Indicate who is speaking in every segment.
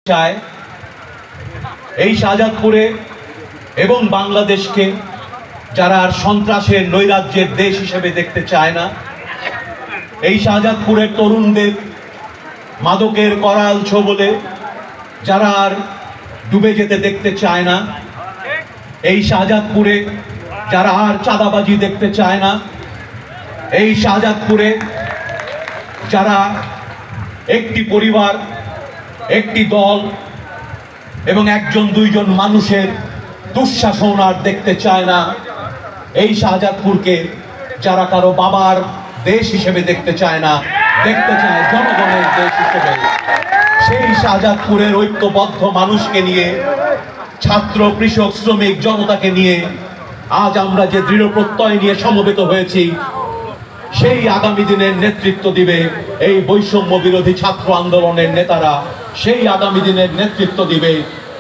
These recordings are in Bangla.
Speaker 1: চায় এই শাহজাদপুরে এবং বাংলাদেশকে যারা আর সন্ত্রাসের নৈরাজ্যের দেশ হিসেবে দেখতে চায় না, এই শাহজাদপুরের তরুণদের মাদকের করাল ছোবলে যারা আর ডুবে যেতে দেখতে চায় না, এই শাহজাদপুরে যারা আর চাঁদাবাজি দেখতে চায় না, এই শাহজাদপুরে যারা একটি পরিবার, একটি দল এবং একজন দুইজন মানুষের দুঃশাসন আর দেখতে চায় না, এই শাহজাদপুরকে যারা কারো বাবার দেশ হিসেবে দেখতে চায় না, দেখতে চায় জনগণের দেশ হিসেবে, সেই শাহজাদপুরের ঐক্যবদ্ধ মানুষকে নিয়ে, ছাত্র, কৃষক, শ্রমিক জনতাকে নিয়ে আজ আমরা যে দৃঢ় প্রত্যয় নিয়ে সমবেত হয়েছি, সেই আগামী দিনের নেতৃত্ব দিবে এই বৈষম্য বিরোধী ছাত্র আন্দোলনের নেতারা। সেই আগামী দিনের নেতৃত্ব দিবে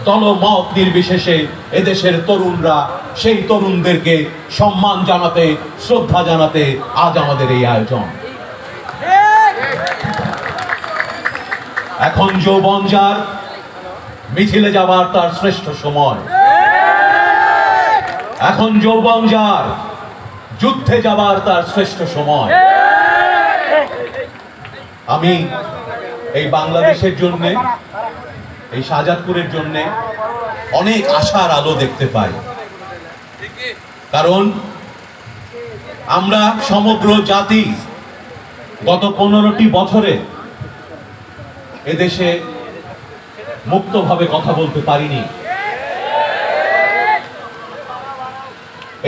Speaker 1: দলমত নির্বিশেষে এদেশের তরুণরা। সেই তরুণদেরকে সম্মান জানাতে, শ্রদ্ধা জানাতে আজ আমাদের এই আয়োজন। এখন যৌবন যার, মিছিলে যাবার তার শ্রেষ্ঠ সময়। এখন যৌবন যার, যুদ্ধে যাবার তার শ্রেষ্ঠ সময়। আমি এই বাংলাদেশের জন্য, এই শাহজাদপুরের জন্য অনেক আশার আলো দেখতে পাই। কারণ আমরা সমগ্র জাতি গত 15টি বছরে এদেশে মুক্তভাবে কথা বলতে পারিনি।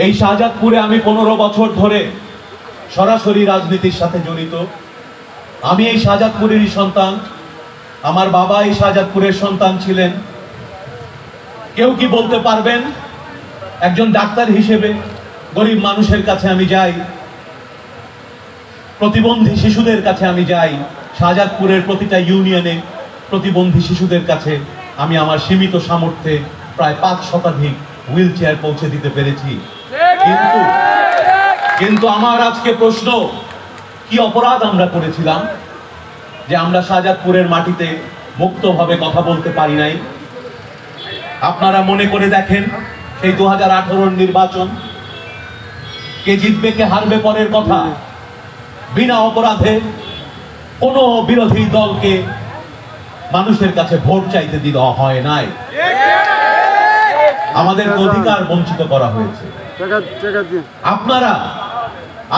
Speaker 1: এই শাহজাদপুরে আমি 15 বছর ধরে সরাসরি রাজনীতির সাথে জড়িত। আমি এই শাহজাদপুরেরই সন্তান, আমার বাবা এই শাহজাদপুরের সন্তান ছিলেন। কেউ কি বলতে পারবেন একজন ডাক্তার হিসেবে গরিব মানুষের কাছে আমি যাই, প্রতিবন্ধী শিশুদের কাছে আমি যাই, শাহজাদপুরের প্রতিটা ইউনিয়নে প্রতিবন্ধী শিশুদের কাছে আমি আমার সীমিত সামর্থ্যে প্রায় 5 শতাধিক হুইল চেয়ার পৌঁছে দিতে পেরেছি। কিন্তু আমার আজকে প্রশ্ন, কি অপরাধ আমরা করেছিলাম যে আমরা শাহজাদপুরের মাটিতে মুক্তভাবে কথা বলতে পারি নাই? আপনারা মনে করে দেখেন, সেই 2018 নির্বাচন, কে জিতবে কে হারবে পরের কথা, বিনা অপরাধে কোনো বিরোধী দলকে মানুষের কাছে ভোট চাইতে দেওয়া হয় নাই। আমাদের অধিকার বঞ্চিত করা হয়েছে। আপনারা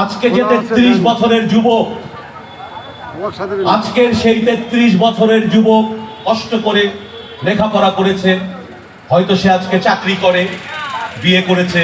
Speaker 1: আজকে যে 33 বছরের যুবক, আজকের সেই 33 বছরের যুবক কষ্ট করে লেখাপড়া করেছে, হয়তো সে আজকে চাকরি করে, বিয়ে করেছে,